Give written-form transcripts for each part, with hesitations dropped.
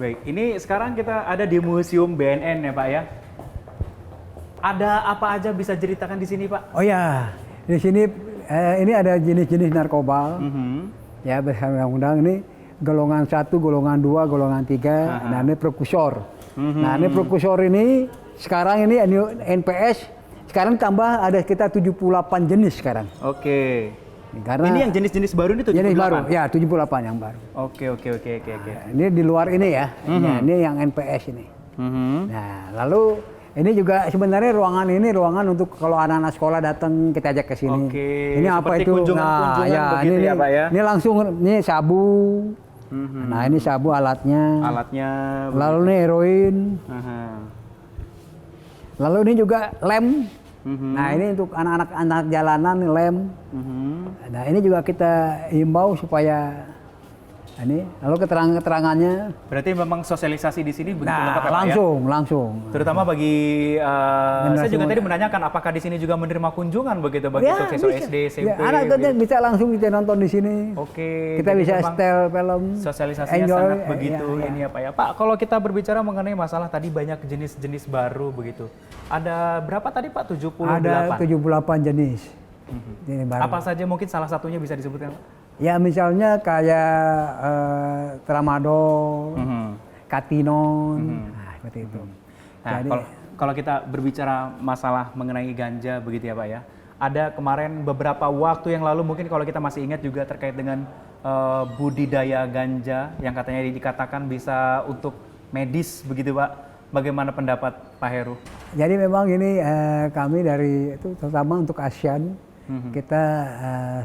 Baik, ini sekarang kita ada di Museum BNN ya Pak ya. Ada apa aja bisa ceritakan di sini Pak? Oh ya, di sini ini ada jenis-jenis narkoba. Ya bersama undang-undang ini golongan 1, golongan 2, golongan 3. Nah ini prekursor. Nah ini prekursor ini sekarang ini NPS. Sekarang tambah ada kita 78 jenis sekarang. Oke. Karena ini yang jenis-jenis baru ini 78? Jenis baru, ya 78 yang baru. Oke. Nah, ini di luar ini ya, ini yang NPS ini. Nah lalu ini juga sebenarnya ruangan ini ruangan untuk kalau anak-anak sekolah datang kita ajak ke sini. Oke. Ini apa itu? Kunjungan Ya begitu ini ya Pak ya? ini langsung ini sabu. Nah ini sabu alatnya. Alatnya. Lalu ini heroin. Lalu ini juga lem. Nah ini untuk anak-anak jalanan lem. Nah ini juga kita himbau supaya ini. Lalu keterangannya. Berarti memang sosialisasi di sini begitu lengkap ya Pak langsung. ya? Terutama bagi saya juga tadi menanyakan apakah di sini juga menerima kunjungan begitu bagi untuk siswa SD, SMP. Anak kita bisa langsung kita nonton di sini. Oke. Kita bisa setel film. Sosialisasinya sangat begitu ini ya Pak ya. Pak, kalau kita berbicara mengenai masalah tadi banyak jenis-jenis baru begitu. Ada berapa tadi Pak? 78? Ada 78 jenis. Apa saja mungkin salah satunya bisa disebutkan Pak? Ya misalnya kayak tramadol, katinon, seperti itu. Nah, jadi, kalau kita berbicara masalah mengenai ganja begitu ya Pak ya, ada kemarin beberapa waktu yang lalu mungkin kalau kita masih ingat juga terkait dengan budidaya ganja yang katanya dikatakan bisa untuk medis begitu Pak. Bagaimana pendapat Pak Heru? Jadi memang ini kami dari itu terutama untuk ASEAN kita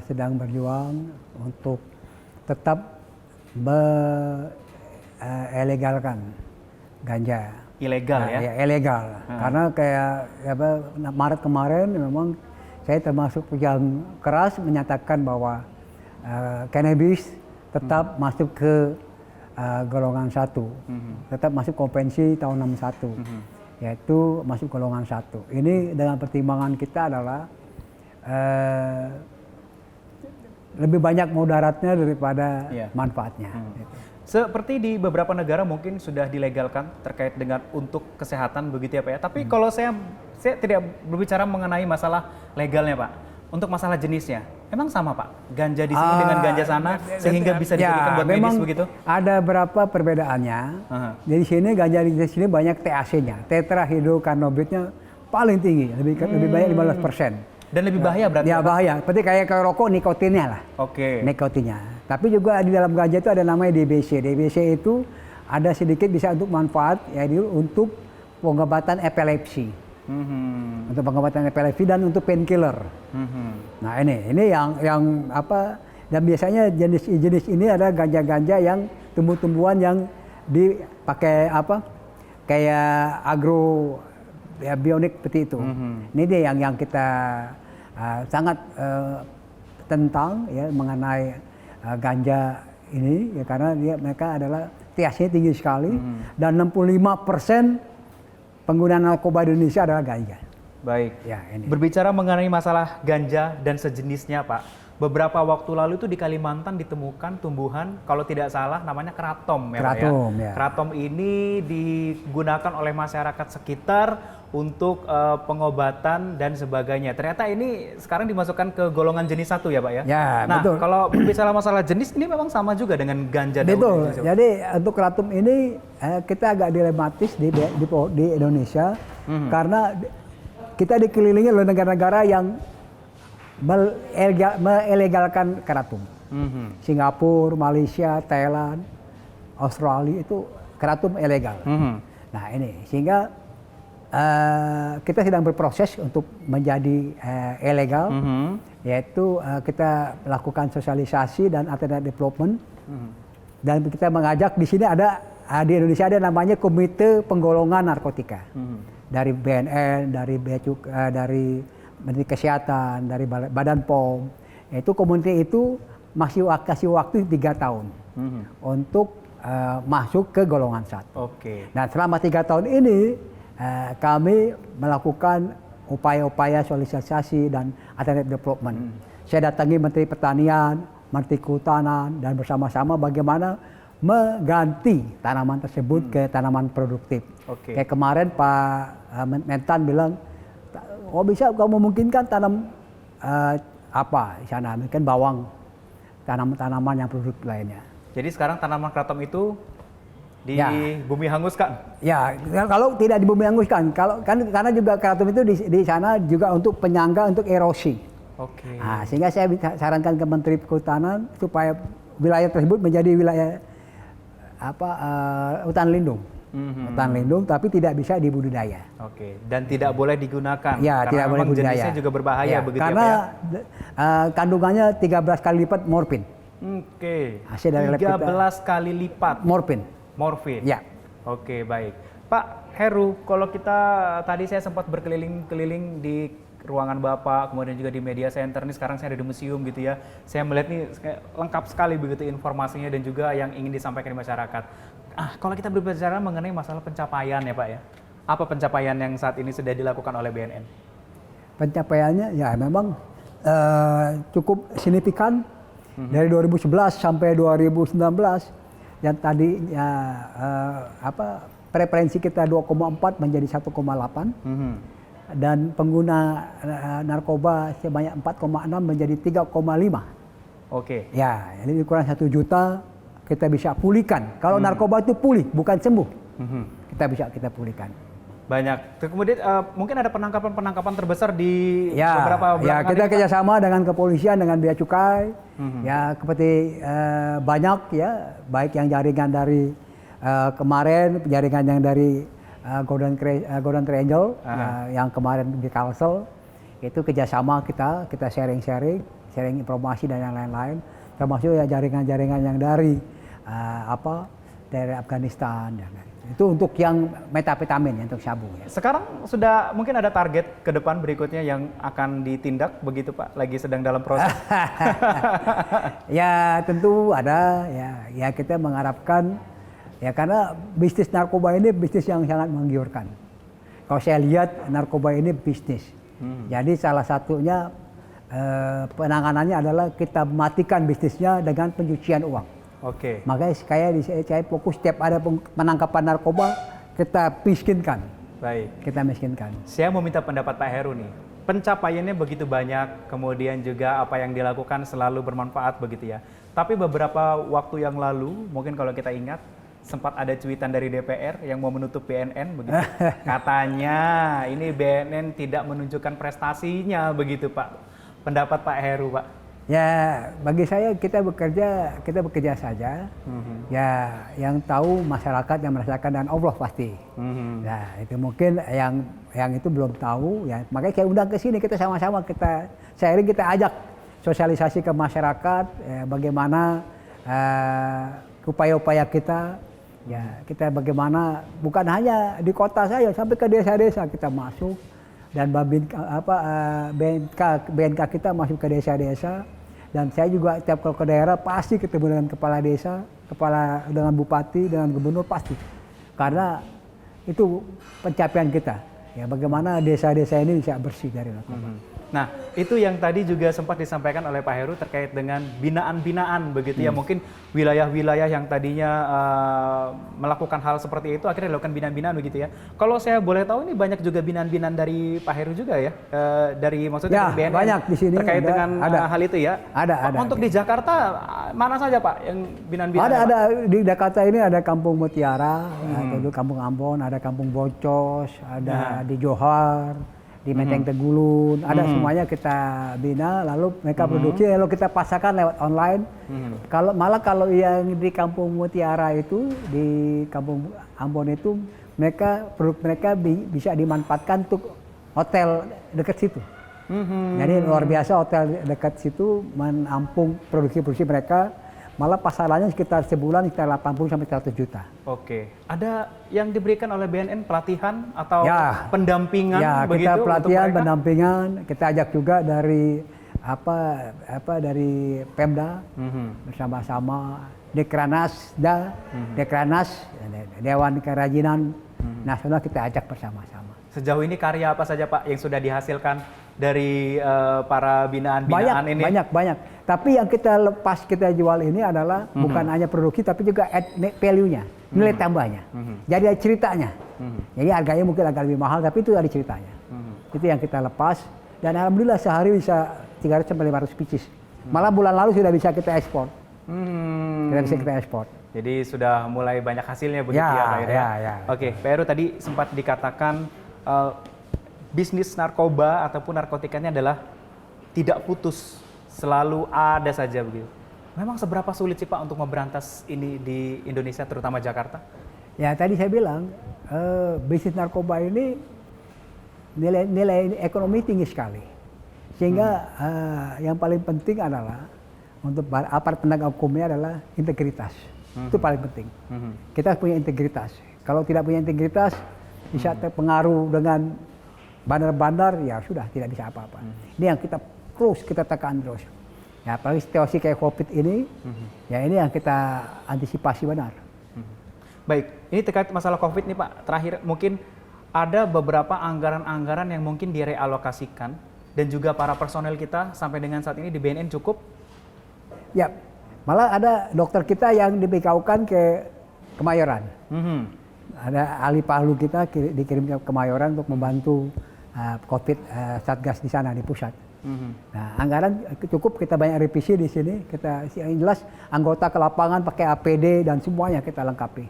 sedang berjuang untuk tetap melegalkan ganja. Ilegal ya? Ilegal. Karena kayak Maret kemarin memang saya termasuk yang keras menyatakan bahwa cannabis tetap masuk ke golongan 1. Tetap masuk konvensi tahun 61. Yaitu masuk golongan 1. Ini dengan pertimbangan kita adalah lebih banyak mudaratnya daripada manfaatnya. Seperti di beberapa negara mungkin sudah dilegalkan terkait dengan untuk kesehatan begitu ya Pak ya. Tapi kalau saya tidak berbicara mengenai masalah legalnya Pak. Untuk masalah jenisnya, emang sama Pak? Ganja di sini dengan ganja sana sehingga bisa dijadikan buat medis begitu? Ada berapa perbedaannya. Jadi sini ganja di sini banyak THC-nya, tetrahidrocannabinolnya paling tinggi, lebih banyak 15%. Dan lebih bahaya berarti? Ya bahaya, seperti kayak rokok nikotinnya lah. Oke. Nikotinnya. Tapi juga di dalam ganja itu ada namanya DBC. DBC itu ada sedikit bisa untuk manfaat, yaitu untuk pengobatan epilepsi. Untuk pengobatan epilepsi dan untuk painkiller. Nah ini yang apa? Dan biasanya jenis ini ada ganja-ganja yang tumbuh-tumbuhan yang dipakai apa? Kayak agro ya, bionik seperti itu. Ini dia yang kita sangat tentang ya mengenai ganja ini ya karena mereka adalah THC tinggi sekali dan 65% pengguna narkoba di Indonesia adalah ganja. Baik. Ya, ini. Berbicara mengenai masalah ganja dan sejenisnya Pak, beberapa waktu lalu itu di Kalimantan ditemukan tumbuhan kalau tidak salah namanya keratom ya Pak ya. Keratom ini digunakan oleh masyarakat sekitar untuk pengobatan dan sebagainya. Ternyata ini sekarang dimasukkan ke golongan jenis 1 ya Pak ya? Ya, nah, betul. Kalau berbicara masalah jenis ini memang sama juga dengan ganja. Betul. Jadi untuk keratom ini kita agak dilematis di Indonesia karena kita dikelilingi oleh negara-negara yang melegalkan keratum. Singapura, Malaysia, Thailand, Australia itu keratum ilegal. Nah ini sehingga kita sedang berproses untuk menjadi ilegal, yaitu kita melakukan sosialisasi dan alternative development, dan kita mengajak di sini ada di Indonesia ada namanya Komite Penggolongan Narkotika dari BNN, dari dari Menteri Kesehatan, dari Badan POM. Itu komite itu masih kasih waktu 3 tahun untuk masuk ke golongan 1. Nah selama 3 tahun ini kami melakukan upaya-upaya sosialisasi dan alternative development. Saya datangi Menteri Pertanian, Menteri Kehutanan dan bersama-sama bagaimana mengganti tanaman tersebut ke tanaman produktif. Kayak kemarin Pak Mentan bilang, oh bisa kalau memungkinkan tanam apa di sana, mungkin bawang, tanaman yang produktif lainnya. Jadi sekarang tanaman kratom itu di bumi hanguskan? Ya, kalau tidak di bumi hanguskan, karena juga kratom itu di sana juga untuk penyangga, untuk erosi. Nah, sehingga saya sarankan ke Menteri Kehutanan supaya wilayah tersebut menjadi wilayah hutan lindung. Hutan lindung tapi tidak bisa dibudidaya. Dan tidak boleh digunakan. Ya, karena tidak boleh budidaya. Jenisnya juga berbahaya begitu karena ya, Pak ya? Kandungannya 13 kali lipat morfin. Hasil dari 13 kali lipat morfin. Ya. Baik. Pak Heru, kalau kita tadi saya sempat berkeliling-keliling di ruangan Bapak, kemudian juga di media center, nih sekarang saya ada di museum gitu ya. Saya melihat nih lengkap sekali begitu informasinya dan juga yang ingin disampaikan di masyarakat. Kalau kita berbicara mengenai masalah pencapaian ya Pak ya, apa pencapaian yang saat ini sudah dilakukan oleh BNN? Pencapaiannya ya memang cukup signifikan. Dari 2011 sampai 2019 yang tadi preferensi kita 2,4 menjadi 1,8. Dan pengguna narkoba sebanyak 4,6 menjadi 3,5. Ya, ini kurang 1 juta kita bisa pulihkan. Kalau narkoba itu pulih, bukan sembuh. Kita pulihkan. Banyak. Kemudian mungkin ada penangkapan terbesar di beberapa bulan. Kita kerjasama dengan kepolisian, dengan bea cukai. Ya, seperti banyak ya, baik yang jaringan dari kemarin, jaringan yang dari Golden Triangle yang kemarin di Kalsel, itu kerjasama kita sharing informasi dan yang lain-lain, termasuk ya jaringan-jaringan yang dari dari Afghanistan. Itu untuk yang metapetamin, ya, untuk sabu. Ya. Sekarang sudah mungkin ada target ke depan berikutnya yang akan ditindak begitu Pak, lagi sedang dalam proses? Ya tentu ada, ya kita mengharapkan. Ya karena bisnis narkoba ini bisnis yang sangat menggiurkan. Kalau saya lihat narkoba ini bisnis. Jadi salah satunya penanganannya adalah kita matikan bisnisnya dengan pencucian uang. Makanya saya fokus setiap ada penangkapan narkoba kita miskinkan. Baik. Kita miskinkan. Saya mau minta pendapat Pak Heru nih. Pencapaiannya begitu banyak, kemudian juga apa yang dilakukan selalu bermanfaat begitu ya. Tapi beberapa waktu yang lalu, mungkin kalau kita ingat, sempat ada cuitan dari DPR yang mau menutup BNN begitu. Katanya ini BNN tidak menunjukkan prestasinya begitu Pak. Pendapat Pak Heru Pak? Ya bagi saya kita bekerja saja. Ya yang tahu masyarakat yang merasakan dan Allah pasti. Nah itu mungkin yang itu belum tahu ya. Makanya saya undang ke sini, kita sama-sama kita ajak sosialisasi ke masyarakat ya, bagaimana upaya-upaya kita. Ya, kita bagaimana bukan hanya di kota saja, sampai ke desa-desa kita masuk dan BNK kita masuk ke desa-desa, dan saya juga tiap kalau ke daerah pasti ketemu dengan kepala desa, dengan bupati, dengan gubernur pasti, karena itu pencapaian kita. Ya, bagaimana desa-desa ini bisa bersih dari narkoba. Nah, itu yang tadi juga sempat disampaikan oleh Pak Heru terkait dengan binaan-binaan begitu ya. Mungkin wilayah-wilayah yang tadinya melakukan hal seperti itu akhirnya dilakukan binaan-binaan begitu ya. Kalau saya boleh tahu ini banyak juga binaan-binaan dari Pak Heru juga ya, dari maksudnya dari BNN banyak di sini terkait dengan hal itu ya. Ada. Untuk di Jakarta mana saja Pak yang binaan-binaan? Ada di Jakarta ini ada Kampung Mutiara, dulu Kampung Ambon, ada Kampung Bocos, ada di Johar, di Menteng Tegulun, ada semuanya kita bina, lalu mereka produksi, lalu kita pasarkan lewat online. Kalau yang di Kampung Mutiara itu, di Kampung Ambon itu, produk mereka bisa dimanfaatkan untuk hotel dekat situ. Jadi luar biasa hotel dekat situ menampung produksi mereka. Malah pasarannya sekitar sebulan sekitar 80 sampai 100 juta. Ada yang diberikan oleh BNN pelatihan atau pendampingan begitu? Ya, kita pelatihan, pendampingan, kita ajak juga dari dari Pemda bersama-sama Dekranas, Dewan Kerajinan Nasional, kita ajak bersama-sama. Sejauh ini karya apa saja Pak yang sudah dihasilkan dari para binaan-binaan ini? Banyak. Tapi yang kita lepas kita jual ini adalah bukan hanya produksi tapi juga add value-nya, nilai tambahnya. Jadi ada ceritanya. Jadi harganya mungkin agak lebih mahal tapi itu ada ceritanya. Itu yang kita lepas dan alhamdulillah sehari bisa 300 sampai 500 pieces. Malah bulan lalu sudah bisa kita ekspor. Kita ekspor. Jadi sudah mulai banyak hasilnya begitu ya akhirnya. Ya. Oke, Pak Heru tadi sempat dikatakan bisnis narkoba ataupun narkotikanya adalah tidak putus, selalu ada saja begitu. Memang seberapa sulit sih Pak untuk memberantas ini di Indonesia terutama Jakarta? Ya tadi saya bilang bisnis narkoba ini nilai ekonomi tinggi sekali. Sehingga yang paling penting adalah untuk aparat penegak hukumnya adalah integritas. Itu paling penting. Kita punya integritas. Kalau tidak punya integritas bisa terpengaruh dengan bandar-bandar, ya sudah tidak bisa apa-apa. Ini yang kita tekan terus. Ya, apalagi situasi kayak COVID ini, ya ini yang kita antisipasi benar. Baik, ini terkait masalah COVID nih Pak. Terakhir mungkin ada beberapa anggaran-anggaran yang mungkin direalokasikan dan juga para personel kita sampai dengan saat ini di BNN cukup? Ya, malah ada dokter kita yang dibekaukan ke Kemayoran. Ada ahli palu kita dikirim ke Kemayoran untuk membantu COVID Satgas di sana di pusat. Nah, anggaran cukup, kita banyak revisi di sini. Yang jelas anggota ke lapangan pakai APD dan semuanya kita lengkapi.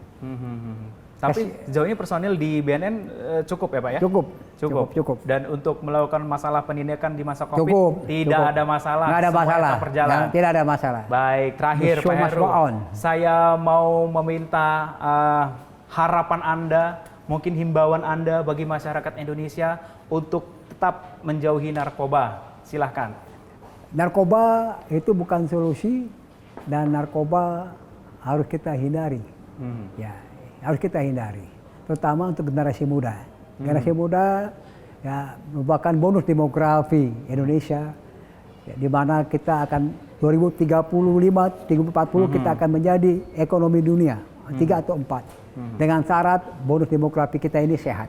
Tapi sejauh ini personil di BNN cukup ya Pak ya? Cukup. Dan untuk melakukan masalah penindakan di masa COVID tidak ada masalah. Nggak ada masalah. Tidak ada masalah. Baik, terakhir Pak Heru, saya mau meminta harapan Anda, mungkin himbauan Anda bagi masyarakat Indonesia untuk tetap menjauhi narkoba. Silahkan. Narkoba itu bukan solusi dan narkoba harus kita hindari. Ya, harus kita hindari. Terutama untuk generasi muda. Generasi muda ya merupakan bonus demografi Indonesia. Ya, di mana kita akan 2035, 2040 kita akan menjadi ekonomi dunia 3 atau 4. Dengan syarat bonus demografi kita ini sehat.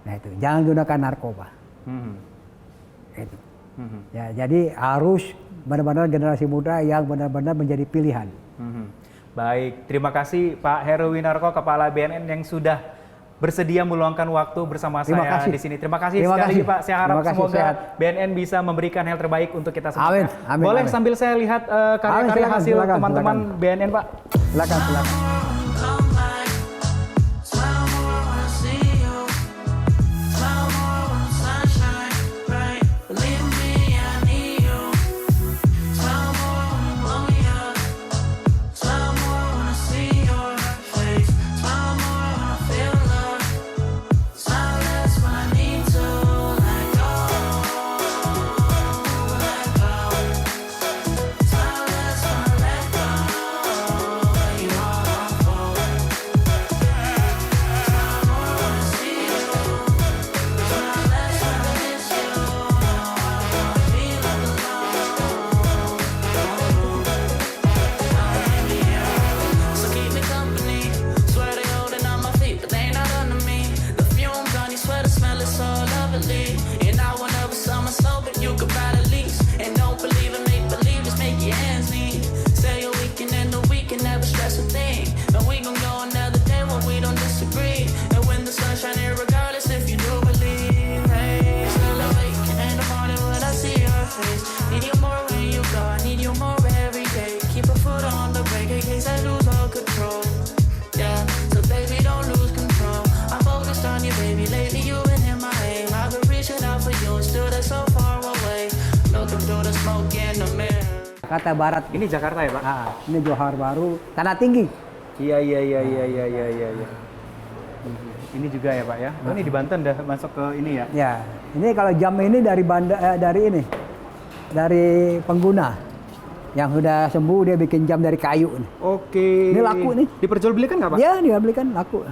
Nah itu, jangan gunakan narkoba. Itu. Ya, jadi harus benar-benar generasi muda yang benar-benar menjadi pilihan. Baik, terima kasih Pak Heru Winarko, Kepala BNN yang sudah bersedia meluangkan waktu bersama saya di sini. Terima kasih sekali Pak. Saya harap semoga BNN bisa memberikan hal terbaik untuk kita semua. Amin. Boleh sambil saya lihat karya-karya hasil teman-teman BNN Pak? Silakan. Jakarta Barat. Ini Jakarta ya Pak? Ini Johar Baru, Tanah Tinggi. Iya. Ini juga ya Pak ya? Oh, ini di Banten dah masuk ke ini ya? Ya, ini kalau jam ini dari dari pengguna yang sudah sembuh, dia bikin jam dari kayu. Oke. Ini laku nih. Diperjualbelikan nggak Pak? Ya, diperjualbelikan laku.